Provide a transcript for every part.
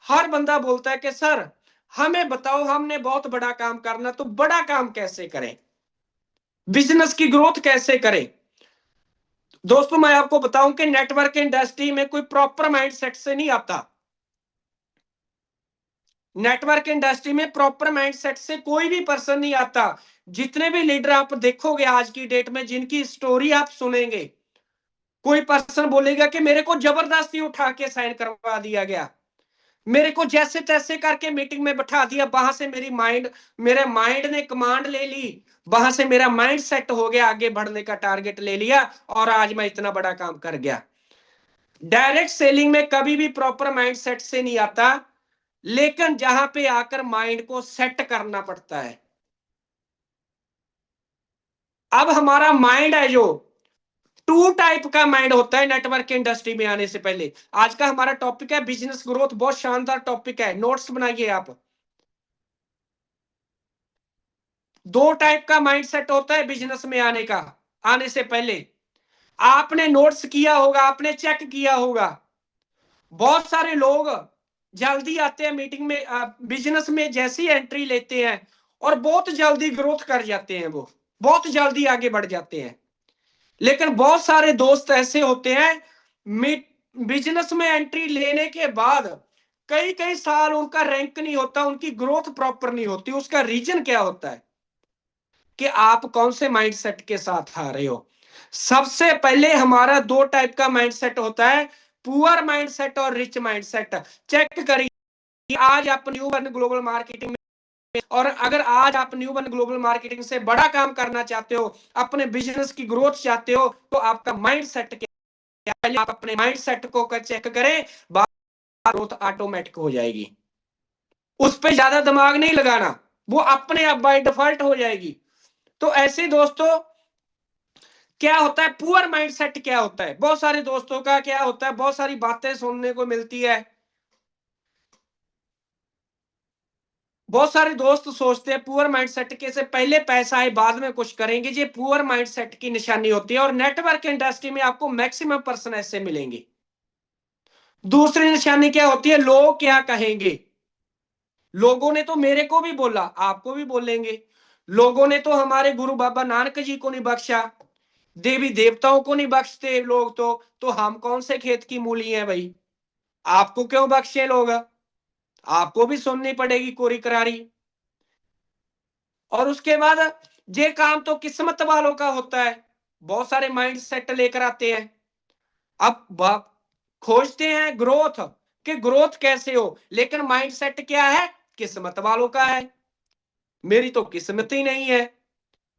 हर बंदा बोलता है कि सर हमें बताओ, हमने बहुत बड़ा काम करना, तो बड़ा काम कैसे करें, बिजनेस की ग्रोथ कैसे करें। दोस्तों मैं आपको बताऊं कि नेटवर्क इंडस्ट्री में कोई प्रॉपर माइंडसेट से नहीं आता। नेटवर्क इंडस्ट्री में प्रॉपर माइंडसेट से कोई भी पर्सन नहीं आता। जितने भी लीडर आप देखोगे आज की डेट में, जिनकी स्टोरी आप सुनेंगे, कोई पर्सन बोलेगा कि मेरे को जबरदस्ती उठा के साइन करवा दिया गया, मेरे को जैसे तैसे करके मीटिंग में बैठा दिया, वहां से मेरे माइंड ने कमांड ले ली, वहां से मेरा माइंड सेट हो गया, आगे बढ़ने का टारगेट ले लिया और आज मैं इतना बड़ा काम कर गया। डायरेक्ट सेलिंग में कभी भी प्रॉपर माइंड सेट से नहीं आता, लेकिन जहां पे आकर माइंड को सेट करना पड़ता है। अब हमारा माइंड है जो टू टाइप का माइंड होता है नेटवर्क इंडस्ट्री में आने से पहले। आज का हमारा टॉपिक है बिजनेस ग्रोथ, बहुत शानदार टॉपिक है, नोट्स बनाइए आप। दो टाइप का माइंडसेट होता है बिजनेस में आने से पहले। आपने नोट्स किया होगा, आपने चेक किया होगा, बहुत सारे लोग जल्दी आते हैं मीटिंग में, बिजनेस में जैसी एंट्री लेते हैं और बहुत जल्दी ग्रोथ कर जाते हैं, वो बहुत जल्दी आगे बढ़ जाते हैं। लेकिन बहुत सारे दोस्त ऐसे होते हैं, बिजनेस में एंट्री लेने के बाद कई कई साल उनका रैंक नहीं होता, उनकी ग्रोथ प्रॉपर नहीं होती। उसका रीजन क्या होता है कि आप कौन से माइंडसेट के साथ आ रहे हो। सबसे पहले हमारा दो टाइप का माइंडसेट होता है, पुअर माइंडसेट और रिच माइंडसेट। चेक करिए आज आप न्यू बर्न ग्लोबल मार्केटिंग में, और अगर आज आप न्यू बर्न ग्लोबल मार्केटिंग से बड़ा काम करना चाहते हो, अपने बिजनेस की ग्रोथ चाहते हो, तो आपका माइंडसेट क्या, पहले आप अपने माइंडसेट को चेक करें, ग्रोथ ऑटोमेटिक हो जाएगी। उस पर ज्यादा दिमाग नहीं लगाना, वो अपने आप बाय डिफॉल्ट हो जाएगी। तो ऐसे दोस्तों क्या होता है, पुअर माइंडसेट क्या होता है, बहुत सारे दोस्तों का क्या होता है, बहुत सारी बातें सुनने को मिलती है। बहुत सारे दोस्त सोचते हैं पुअर माइंडसेट के से पहले पैसा आए बाद में कुछ करेंगे, ये पुअर माइंडसेट की निशानी होती है, और नेटवर्क इंडस्ट्री में आपको मैक्सिमम पर्सन ऐसे मिलेंगे। दूसरी निशानी क्या होती है, लोग क्या कहेंगे। लोगों ने तो मेरे को भी बोला, आपको भी बोलेंगे। लोगों ने तो हमारे गुरु बाबा नानक जी को नहीं बख्शा, देवी देवताओं को नहीं बख्शते लोग, तो हम कौन से खेत की मूली हैं भाई, आपको क्यों बख्शे लोग, आपको भी सुननी पड़ेगी कोरी करारी। और उसके बाद ये काम तो किस्मत वालों का होता है, बहुत सारे माइंड सेट लेकर आते हैं। अब खोजते हैं ग्रोथ, कि ग्रोथ कैसे हो, लेकिन माइंड सेट क्या है, किस्मत वालों का है। मेरी तो किस्मत ही नहीं है,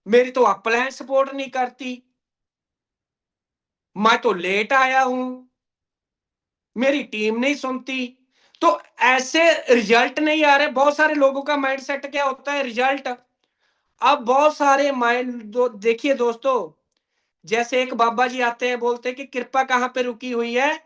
मेरी तो अपलाइन सपोर्ट नहीं करती, मैं तो लेट आया हूं, मेरी टीम नहीं सुनती, तो ऐसे रिजल्ट नहीं आ रहे। बहुत सारे लोगों का माइंडसेट क्या होता है, रिजल्ट। अब बहुत सारे देखिए दोस्तों, जैसे एक बाबा जी आते हैं, बोलते हैं कि कृपा कहां पे रुकी हुई है,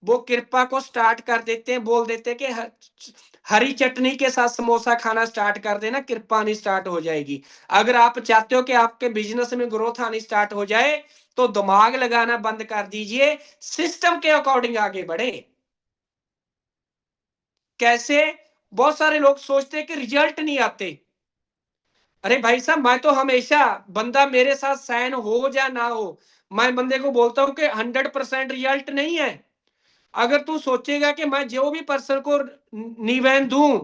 वो कृपा को स्टार्ट कर देते हैं, बोल देते हैं कि हरी चटनी के साथ समोसा खाना स्टार्ट कर देना, कृपा नहीं स्टार्ट हो जाएगी। अगर आप चाहते हो कि आपके बिजनेस में ग्रोथ आनी स्टार्ट हो जाए, तो दिमाग लगाना बंद कर दीजिए, सिस्टम के अकॉर्डिंग आगे बढ़े। कैसे, बहुत सारे लोग सोचते हैं कि रिजल्ट नहीं आते। अरे भाई साहब, मैं तो हमेशा, बंदा मेरे साथ साइन हो या ना हो, मैं बंदे को बोलता हूं कि 100% रिजल्ट नहीं है। अगर तू सोचेगा कि मैं जो भी पर्सन को निवेन दूं,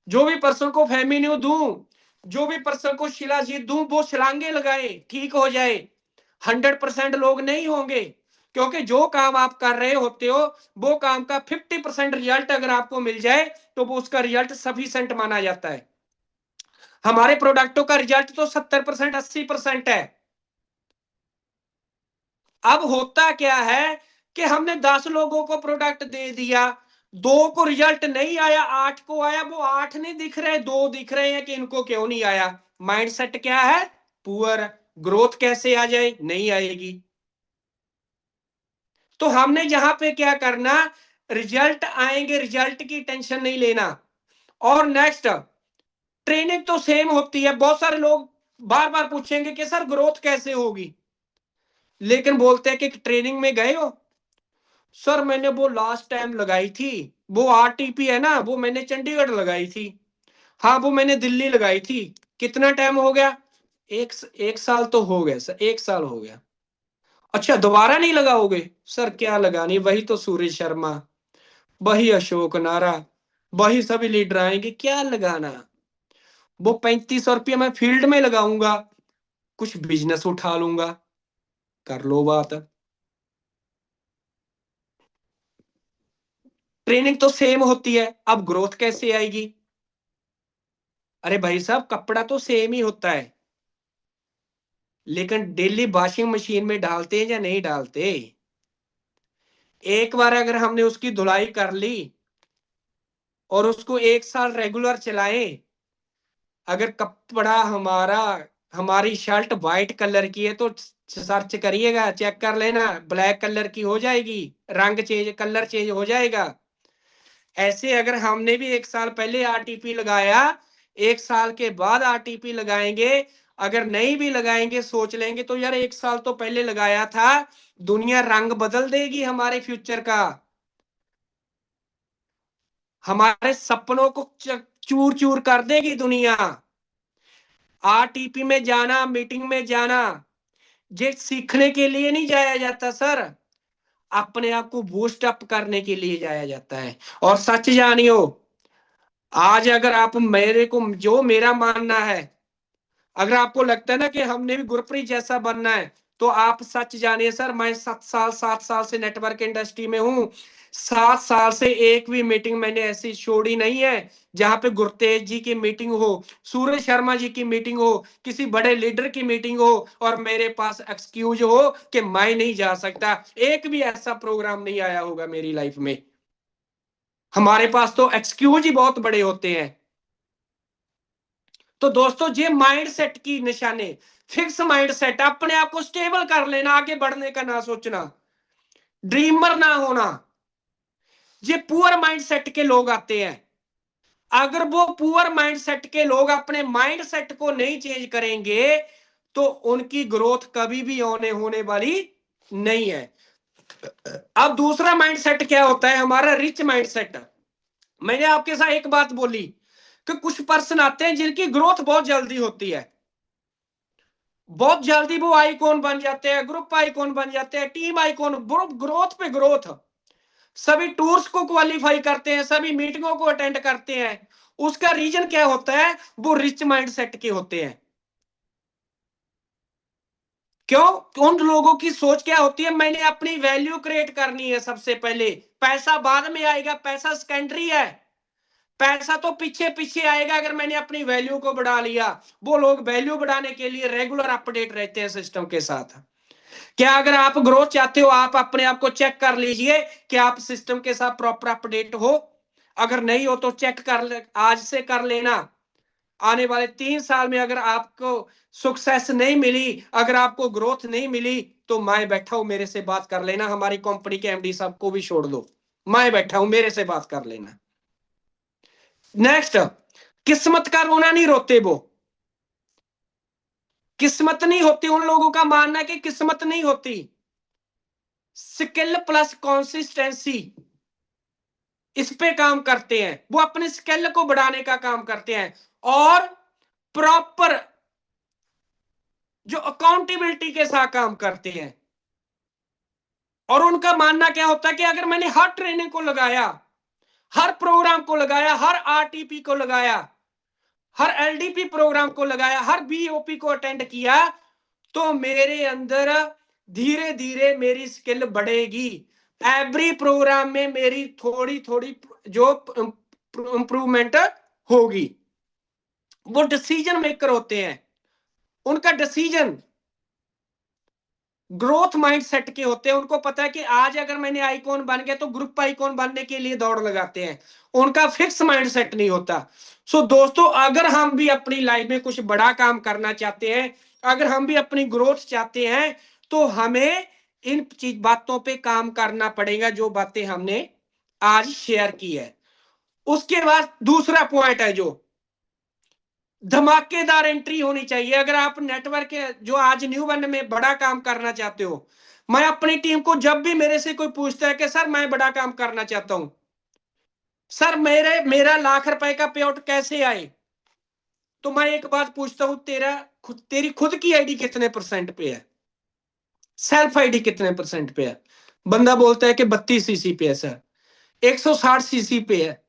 जो भी पर्सन को फेमिन्यू दूं, जो भी पर्सन को शिलाजीत दूं, वो छलांगे लगाए ठीक हो जाए, 100% लोग नहीं होंगे। क्योंकि जो काम आप कर रहे होते हो, वो काम का 50% रिजल्ट अगर आपको मिल जाए, तो वो उसका रिजल्ट सफिशिएंट माना जाता है। हमारे प्रोडक्टों का रिजल्ट तो 70% 80% है। अब होता क्या है कि हमने 10 लोगों को प्रोडक्ट दे दिया, 2 को रिजल्ट नहीं आया, 8 को आया, वो 8 नहीं दिख रहे, 2 दिख रहे हैं कि इनको क्यों नहीं आया। माइंडसेट क्या है, पुअर। ग्रोथ कैसे आ जाए, नहीं आएगी। तो हमने यहां पे क्या करना, रिजल्ट आएंगे, रिजल्ट की टेंशन नहीं लेना। और नेक्स्ट, ट्रेनिंग तो सेम होती है। बहुत सारे लोग बार बार पूछेंगे कि सर ग्रोथ कैसे होगी, लेकिन बोलते हैं कि ट्रेनिंग में गए हो, सर मैंने वो लास्ट टाइम लगाई थी, वो आरटीपी है ना, वो मैंने चंडीगढ़ लगाई थी। हाँ वो मैंने दिल्ली लगाई थी। कितना टाइम हो गया? एक साल तो हो गया सर, 1 साल हो गया। अच्छा दोबारा नहीं लगाओगे? सर क्या लगानी, वही तो सूरज शर्मा, वही अशोक नारा, वही सभी लीडर आएंगे, क्या लगाना। वो 3500 रुपया मैं फील्ड में लगाऊंगा, कुछ बिजनेस उठा लूंगा, कर लो बात। ट्रेनिंग तो सेम होती है, अब ग्रोथ कैसे आएगी? अरे भाई साहब कपड़ा तो सेम ही होता है, लेकिन डेली वॉशिंग मशीन में डालते हैं या नहीं डालते? एक बार अगर हमने उसकी धुलाई कर ली और उसको 1 साल रेगुलर चलाए, अगर कपड़ा हमारा, हमारी शर्ट व्हाइट कलर की है तो सर्च करिएगा, चेक कर लेना, ब्लैक कलर की हो जाएगी, रंग चेंज, कलर चेंज हो जाएगा। ऐसे अगर हमने भी 1 साल पहले आरटीपी लगाया, 1 साल के बाद आरटीपी लगाएंगे, अगर नहीं भी लगाएंगे सोच लेंगे तो यार 1 साल तो पहले लगाया था, दुनिया रंग बदल देगी हमारे फ्यूचर का, हमारे सपनों को चूर चूर कर देगी दुनिया। आरटीपी में जाना, मीटिंग में जाना, ये सीखने के लिए नहीं जाया जाता सर, अपने आप को बूस्ट अप करने के लिए जाया जाता है। और सच जानियो, आज अगर आप मेरे को, जो मेरा मानना है, अगर आपको लगता है ना कि हमने भी गुरप्रीत जैसा बनना है, तो आप सच जानिए सर, मैं 7 साल से नेटवर्क इंडस्ट्री में हूं, 7 साल से एक भी मीटिंग मैंने ऐसी छोड़ी नहीं है जहां पे गुरतेज जी की मीटिंग हो, सूरज शर्मा जी की मीटिंग हो, किसी बड़े लीडर की मीटिंग हो और मेरे पास एक्सक्यूज हो कि मैं नहीं जा सकता। एक भी ऐसा प्रोग्राम नहीं आया होगा मेरी लाइफ में। हमारे पास तो एक्सक्यूज ही बहुत बड़े होते हैं। तो दोस्तों ये माइंडसेट की निशाने, फिक्स माइंडसेट, अपने आप को स्टेबल कर लेना, आगे बढ़ने का ना सोचना, ड्रीमर ना होना। ये पुअर माइंडसेट के लोग आते हैं। अगर वो पुअर माइंडसेट के लोग अपने माइंडसेट को नहीं चेंज करेंगे तो उनकी ग्रोथ कभी भी होने वाली नहीं है। अब दूसरा माइंडसेट क्या होता है हमारा? Rich mindset. मैंने आपके साथ एक बात बोली कि कुछ पर्सन आते हैं जिनकी ग्रोथ बहुत जल्दी होती है, बहुत जल्दी वो आइकॉन बन जाते हैं, ग्रुप आइकॉन बन जाते हैं, टीम आइकॉन, ग्रोथ पे ग्रोथ, सभी टूर्स को क्वालिफाई करते हैं, सभी मीटिंगों को अटेंड करते हैं। उसका रीजन क्या होता है? वो रिच माइंडसेट के होते हैं। क्यों? उन लोगों की सोच क्या होती है? मैंने अपनी वैल्यू क्रिएट करनी है सबसे पहले, पैसा बाद में आएगा, पैसा सेकेंडरी है, पैसा तो पीछे पीछे आएगा अगर मैंने अपनी वैल्यू को बढ़ा लिया। वो लोग वैल्यू बढ़ाने के लिए रेगुलर अपडेट रहते हैं सिस्टम के साथ। क्या अगर आप ग्रोथ चाहते हो, आप अपने आप को चेक कर लीजिए कि आप सिस्टम के साथ प्रॉपर अपडेट हो। अगर नहीं हो तो चेक कर ले, आज से कर लेना। आने वाले 3 साल में अगर आपको सक्सेस नहीं मिली, अगर आपको ग्रोथ नहीं मिली, तो मैं बैठा हूं, मेरे से बात कर लेना, हमारी कंपनी के एमडी साहब को भी छोड़ दो, मैं बैठा हूं, मेरे से बात कर लेना। नेक्स्ट, किस्मत का रोना नहीं रोते वो, किस्मत नहीं होती, उन लोगों का मानना है कि किस्मत नहीं होती, स्किल प्लस कंसिस्टेंसी, इस पे काम करते हैं, वो अपने स्किल को बढ़ाने का काम करते हैं, और प्रॉपर जो अकाउंटेबिलिटी के साथ काम करते हैं। और उनका मानना क्या होता है कि अगर मैंने हर ट्रेनिंग को लगाया, हर प्रोग्राम को लगाया, हर आरटीपी को लगाया, हर एलडीपी प्रोग्राम को लगाया, हर बीओपी को अटेंड किया, तो मेरे अंदर धीरे धीरे मेरी स्किल बढ़ेगी, एवरी प्रोग्राम में मेरी थोड़ी थोड़ी जो इंप्रूवमेंट होगी। वो डिसीजन मेकर होते हैं, उनका डिसीजन ग्रोथ माइंडसेट के होते हैं। उनको पता है कि आज अगर मैंने आइकॉन बन गया तो ग्रुप आइकॉन बनने के लिए दौड़ लगाते हैं, उनका फिक्स माइंडसेट नहीं होता। सो दोस्तों, अगर हम भी अपनी लाइफ में कुछ बड़ा काम करना चाहते हैं, अगर हम भी अपनी ग्रोथ चाहते हैं, तो हमें इन चीज बातों पे काम करना पड़ेगा जो बातें हमने आज शेयर की है। उसके बाद दूसरा पॉइंट है जो धमाकेदार एंट्री होनी चाहिए। अगर आप नेटवर्क जो आज न्यू वन में बड़ा काम करना चाहते हो, मैं अपनी टीम को जब भी मेरे से कोई पूछता है कि सर मैं बड़ा काम करना चाहता हूं, सर मेरा ₹1,00,000 का पे आउट कैसे आए, तो मैं एक बात पूछता हूं, तेरी खुद की आईडी कितने परसेंट पे है, सेल्फ आईडी कितने परसेंट पे है? बंदा बोलता है कि 32 सीसी पे है सर, 160 सीसी पे है।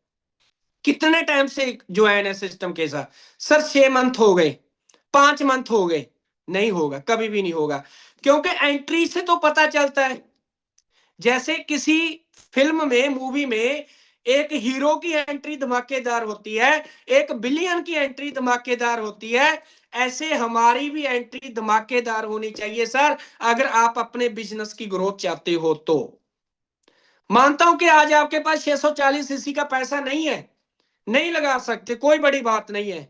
कितने टाइम से ज्वाइन है सिस्टम के साथ? सर 6 मंथ हो गए, 5 मंथ हो गए। नहीं होगा, कभी भी नहीं होगा, क्योंकि एंट्री से तो पता चलता है। जैसे किसी फिल्म में, मूवी में एक हीरो की एंट्री धमाकेदार होती है, एक विलियन की एंट्री धमाकेदार होती है, ऐसे हमारी भी एंट्री धमाकेदार होनी चाहिए सर, अगर आप अपने बिजनेस की ग्रोथ चाहते हो तो। मानता हूं कि आज आपके पास 640 सीसी का पैसा नहीं है, नहीं लगा सकते, कोई बड़ी बात नहीं है,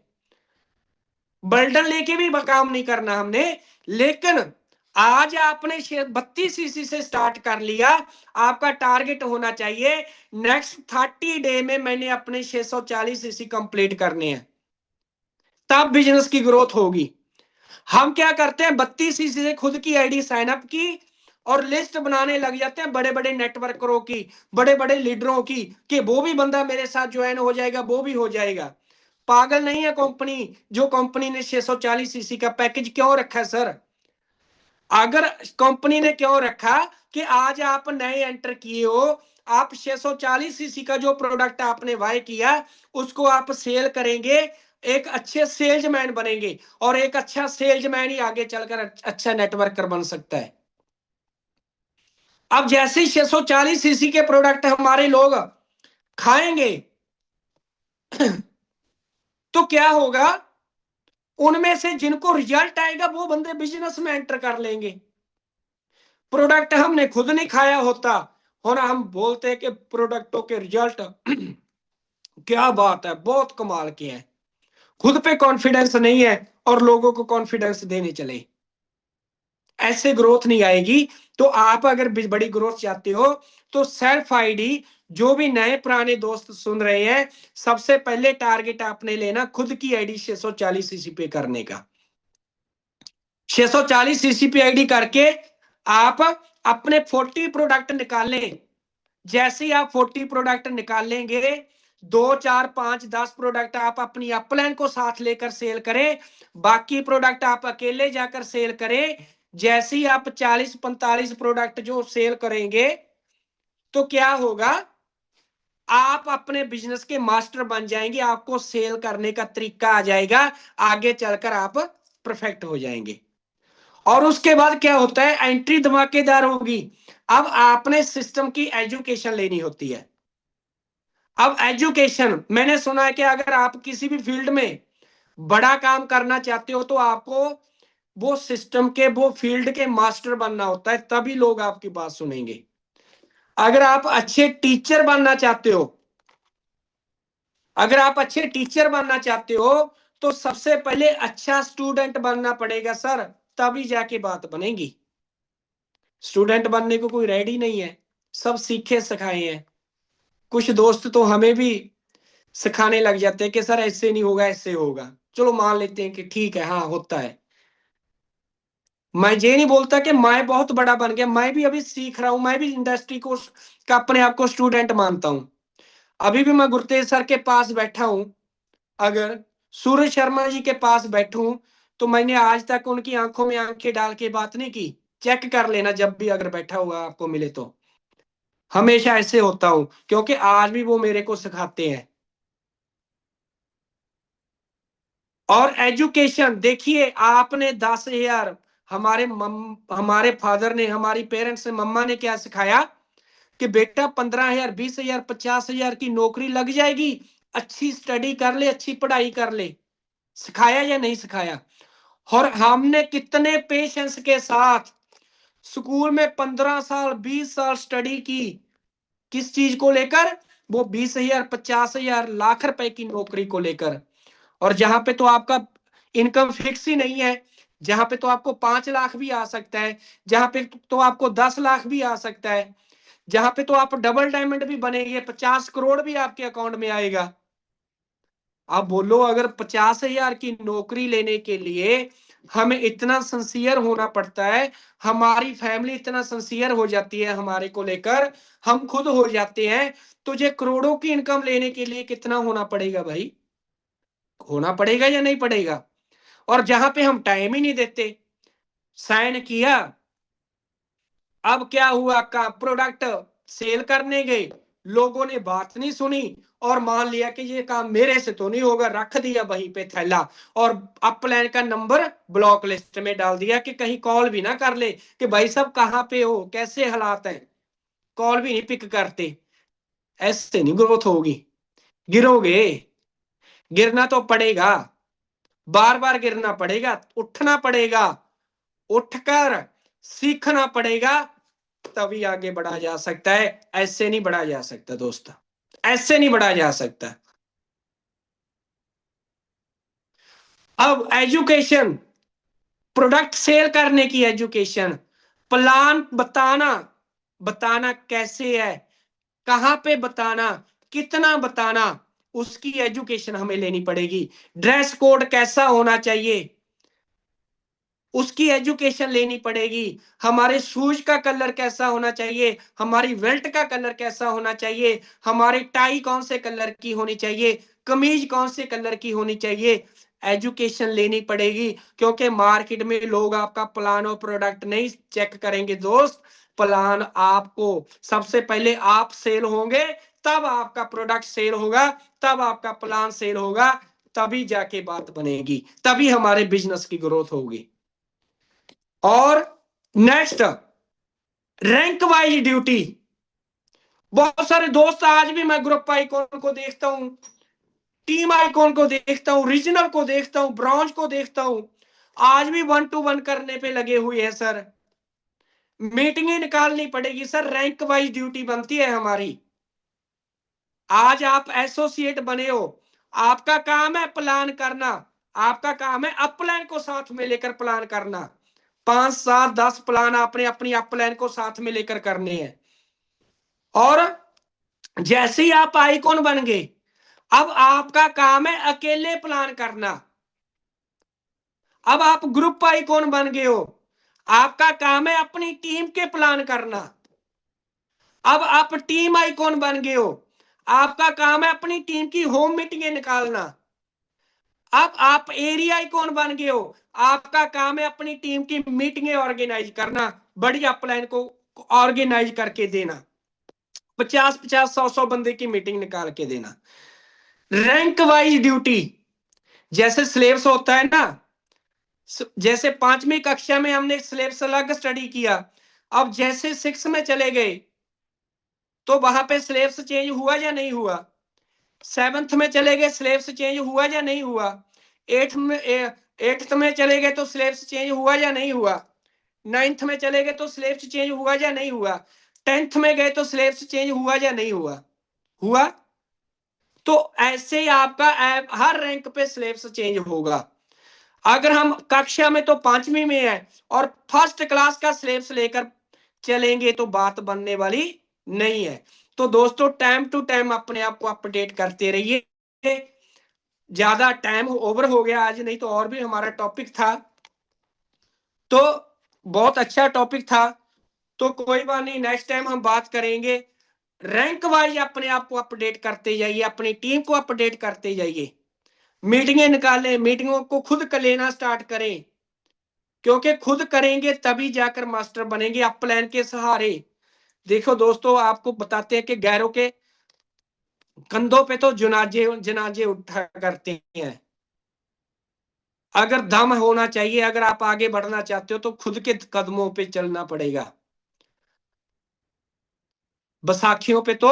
बर्डन लेके भी काम नहीं करना हमने, लेकिन आज आपने 32 सीसी से स्टार्ट कर लिया, आपका टारगेट होना चाहिए नेक्स्ट 30 डे में मैंने अपने 640 सीसी कंप्लीट करने हैं, तब बिजनेस की ग्रोथ होगी। हम क्या करते हैं, 32 सीसी से खुद की आईडी साइन अप की और लिस्ट बनाने लग जाते हैं बड़े बड़े नेटवर्करों की, बड़े बड़े लीडरों की, कि वो भी बंदा मेरे साथ ज्वाइन हो जाएगा, वो भी हो जाएगा। पागल नहीं है कंपनी, जो कंपनी ने 640 सीसी का पैकेज क्यों रखा है सर? अगर कंपनी ने क्यों रखा कि आज आप नए एंटर किए हो, आप 640 सीसी का जो प्रोडक्ट आपने बाय किया उसको आप सेल करेंगे, एक अच्छे सेल्समैन बनेंगे, और एक अच्छा सेल्समैन ही आगे चलकर अच्छा नेटवर्कर बन सकता है। अब जैसे ही 640 सीसी के प्रोडक्ट हमारे लोग खाएंगे तो क्या होगा, उनमें से जिनको रिजल्ट आएगा वो बंदे बिजनेस में एंटर कर लेंगे। प्रोडक्ट हमने खुद नहीं खाया होता और हम बोलते हैं कि प्रोडक्टों के रिजल्ट क्या बात है, बहुत कमाल के हैं, खुद पे कॉन्फिडेंस नहीं है और लोगों को कॉन्फिडेंस देने चले, ऐसे ग्रोथ नहीं आएगी। तो आप अगर बड़ी ग्रोथ चाहते हो तो सेल्फ आईडी, जो भी नए पुराने दोस्त सुन रहे हैं, सबसे पहले टारगेट आपने लेना खुद की आईडी 640 सीसी पे करने का। 640 सीसी पे आईडी करके आप अपने 40 प्रोडक्ट निकालें। जैसे ही आप 40 प्रोडक्ट निकाल लेंगे, 2 4 5 10 प्रोडक्ट आप अपनी अपलाइन को साथ लेकर सेल करें, बाकी प्रोडक्ट आप अकेले जाकर सेल करें। जैसे ही आप 40 45 प्रोडक्ट जो सेल करेंगे तो क्या होगा, आप अपने बिजनेस के मास्टर बन जाएंगे, आपको सेल करने का तरीका आ जाएगा, आगे चलकर आप परफेक्ट हो जाएंगे। और उसके बाद क्या होता है, एंट्री धमाकेदार होगी। अब आपने सिस्टम की एजुकेशन लेनी होती है। अब एजुकेशन, मैंने सुना है कि अगर आप किसी भी फील्ड में बड़ा काम करना चाहते हो तो आपको वो सिस्टम के, वो फील्ड के मास्टर बनना होता है, तभी लोग आपकी बात सुनेंगे। अगर आप अच्छे टीचर बनना चाहते हो, अगर आप अच्छे टीचर बनना चाहते हो तो सबसे पहले अच्छा स्टूडेंट बनना पड़ेगा सर, तभी जाके बात बनेगी। स्टूडेंट बनने को कोई रेडी नहीं है, सब सीखे सिखाए हैं। कुछ दोस्त तो हमें भी सिखाने लग जाते हैं कि सर ऐसे नहीं होगा, ऐसे होगा, चलो मान लेते हैं कि ठीक है, हाँ होता है। मैं ये नहीं बोलता कि मैं बहुत बड़ा बन गया, मैं भी अभी सीख रहा हूं, मैं भी इंडस्ट्री को का अपने आप को स्टूडेंट मानता हूं। अभी भी मैं गुरतेज सर के पास बैठा हूं, अगर सूरज शर्मा जी के पास बैठूं तो मैंने आज तक उनकी आंखों में आंखें डाल के बात नहीं की। चेक कर लेना जब भी अगर बैठा हुआ आपको मिले तो, हमेशा ऐसे होता हूं, क्योंकि आज भी वो मेरे को सिखाते हैं। और एजुकेशन देखिए, आपने 10,000, हमारे फादर ने, हमारी पेरेंट्स ने, मम्मा ने क्या सिखाया कि बेटा 15,000 20,000 50,000 की नौकरी लग जाएगी, अच्छी स्टडी कर ले, अच्छी पढ़ाई कर ले। सिखाया या नहीं सिखाया? और हमने कितने पेशेंस के साथ स्कूल में 15 साल 20 साल स्टडी की, किस चीज को लेकर? वो 20,000 50,000 लाख रुपए की नौकरी को लेकर। और जहां पे तो आपका इनकम फिक्स ही नहीं है, जहां पे तो आपको 5 लाख भी आ सकता है, जहां पे तो आपको 10 लाख भी आ सकता है, जहां पे तो आप डबल डायमंड भी बनेंगे, 50 करोड़ भी आपके अकाउंट में आएगा। आप बोलो, अगर 50,000 की नौकरी लेने के लिए हमें इतना सिंसियर होना पड़ता है, हमारी फैमिली इतना सिंसियर हो जाती है हमारे को लेकर, हम खुद हो जाते हैं। तुझे करोड़ों की इनकम लेने के लिए कितना होना पड़ेगा भाई? होना पड़ेगा या नहीं पड़ेगा? और जहां पे हम टाइम ही नहीं देते, साइन किया, अब क्या हुआ, का प्रोडक्ट सेल करने गए, लोगों ने बात नहीं सुनी और मान लिया कि ये काम मेरे से तो नहीं होगा, रख दिया वहीं पे थैला और अपलाइन का नंबर ब्लॉक लिस्ट में डाल दिया कि कहीं कॉल भी ना कर ले कि भाई साहब कहाँ पे हो, कैसे हालात हैं, कॉल भी नहीं पिक करते। ऐसे नहीं ग्रोथ होगी, गिरोगे, गिरना तो पड़ेगा, बार बार गिरना पड़ेगा, उठना पड़ेगा, उठकर सीखना पड़ेगा, तभी आगे बढ़ा जा सकता है। ऐसे नहीं बढ़ा जा सकता दोस्त, ऐसे नहीं बढ़ा जा सकता। अब एजुकेशन, प्रोडक्ट सेल करने की एजुकेशन, प्लान बताना, बताना कैसे है, कहां पे बताना, कितना बताना, उसकी एजुकेशन हमें लेनी पड़ेगी। ड्रेस कोड कैसा होना चाहिए, उसकी एजुकेशन लेनी पड़ेगी। हमारे शूज का कलर कैसा होना चाहिए, हमारी बेल्ट का कलर कैसा होना चाहिए, हमारी टाई कौन से कलर की होनी चाहिए, कमीज कौन से कलर की होनी चाहिए, एजुकेशन लेनी पड़ेगी। क्योंकि मार्केट में लोग आपका प्लान और प्रोडक्ट नहीं चेक करेंगे दोस्त, प्लान आपको सबसे पहले आप सेल होंगे, तब आपका प्रोडक्ट सेल होगा, तब आपका प्लान सेल होगा, तभी जाके बात बनेगी, तभी हमारे बिजनेस की ग्रोथ होगी। और नेक्स्ट, रैंक वाइज ड्यूटी। बहुत सारे दोस्त, आज भी मैं ग्रुप आइकॉन को देखता हूं, टीम आइकॉन को देखता हूं, रीजनल को देखता हूं, ब्रांच को देखता हूं, आज भी 1-to-1 करने पे लगे हुए हैं सर। मीटिंगें निकालनी पड़ेगी सर, रैंक वाइज ड्यूटी बनती है हमारी। आज आप एसोसिएट बने हो, आपका काम है प्लान करना, आपका काम है अपलाइन को साथ में लेकर प्लान करना। 5, 7, 10 प्लान आपने अपनी अपलाइन को साथ में लेकर करने हैं। और जैसे ही आप आइकॉन बन गए, अब आपका काम है अकेले प्लान करना। अब आप ग्रुप आइकॉन बन गए हो, आपका काम है अपनी टीम के प्लान करना। अब आप टीम आइकॉन बन गए हो, आपका काम है अपनी टीम की होम मीटिंगें निकालना। अब आप एरिया आइकॉन बन गए हो, आपका काम है अपनी टीम की मीटिंगें ऑर्गेनाइज करना, बड़ी अपलाइन को ऑर्गेनाइज करके देना, 50-50, 100-100 बंदे की मीटिंग निकाल के देना। रैंक वाइज ड्यूटी, जैसे सिलेबस होता है ना, जैसे 5वीं कक्षा में हमने सिलेबस अलग स्टडी किया, अब जैसे 6 में चले गए तो वहां पे सिलेबस चेंज हुआ या नहीं हुआ, 7th में चले गए सिलेबस चेंज हुआ या नहीं हुआ, 8th में चले गए तो सिलेबस चेंज हुआ या नहीं हुआ, 9th में चले गए तो सिलेबस चेंज हुआ या नहीं हुआ, 10th में गए तो सिलेबस चेंज हुआ या नहीं हुआ, हुआ। तो ऐसे ही आपका हर रैंक पे सिलेबस चेंज होगा। अगर हम कक्षा में तो 5वीं में है और फर्स्ट क्लास का सिलेबस लेकर चलेंगे तो बात बनने वाली नहीं है। तो दोस्तों टाइम टू टाइम अपने आप को अपडेट करते रहिए। ज्यादा टाइम ओवर हो गया आज, नहीं तो और भी हमारा टॉपिक था, तो बहुत अच्छा टॉपिक था, तो कोई बात नहीं, नेक्स्ट टाइम हम बात करेंगे। रैंक वाइज अपने आप को अपडेट करते जाइए, अपनी टीम को अपडेट करते जाइए, मीटिंगें निकालें, मीटिंगों को खुद कर लेना स्टार्ट करें, क्योंकि खुद करेंगे तभी जाकर मास्टर बनेंगे अपलाइन के सहारे। देखो दोस्तों, आपको बताते हैं कि गैरों के कंधों पे तो जनाजे जनाजे उठा करते हैं। अगर दम होना चाहिए, अगर आप आगे बढ़ना चाहते हो तो खुद के कदमों पे चलना पड़ेगा। बसाखियों पे तो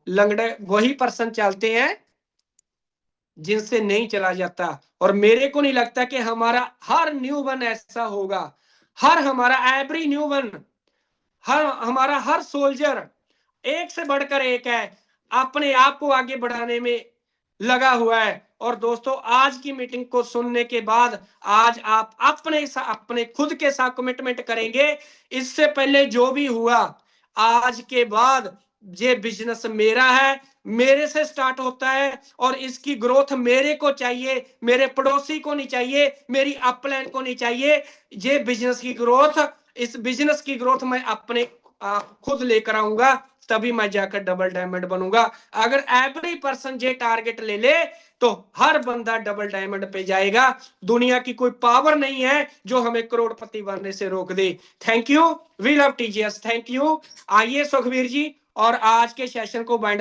लंगड़े वही पर्सन चलते हैं जिनसे नहीं चला जाता। और मेरे को नहीं लगता कि हमारा हर न्यू वन ऐसा होगा, हर हमारा एवरी न्यू वन, हर हमारा हर सोल्जर एक से बढ़कर एक है, अपने आप को आगे बढ़ाने में लगा हुआ है। और दोस्तों, आज की मीटिंग को सुनने के बाद आज आप अपने खुद के साथ कमिटमेंट करेंगे, इससे पहले जो भी हुआ, आज के बाद ये बिजनेस मेरा है, मेरे से स्टार्ट होता है और इसकी ग्रोथ मेरे को चाहिए, मेरे पड़ोसी को नहीं चाहिए, मेरी अपलाइन को नहीं चाहिए। ये बिजनेस की ग्रोथ, इस बिजनेस की ग्रोथ मैं अपने खुद लेकर आऊंगा, तभी मैं जाकर डबल डायमंड बनूंगा। अगर एवरी पर्सन ये टारगेट ले ले तो हर बंदा डबल डायमंड पे जाएगा। दुनिया की कोई पावर नहीं है जो हमें करोड़पति बनने से रोक दे। Thank you, we love TGS, thank you. आइए सुखवीर जी, और आज के सेशन को बाइंड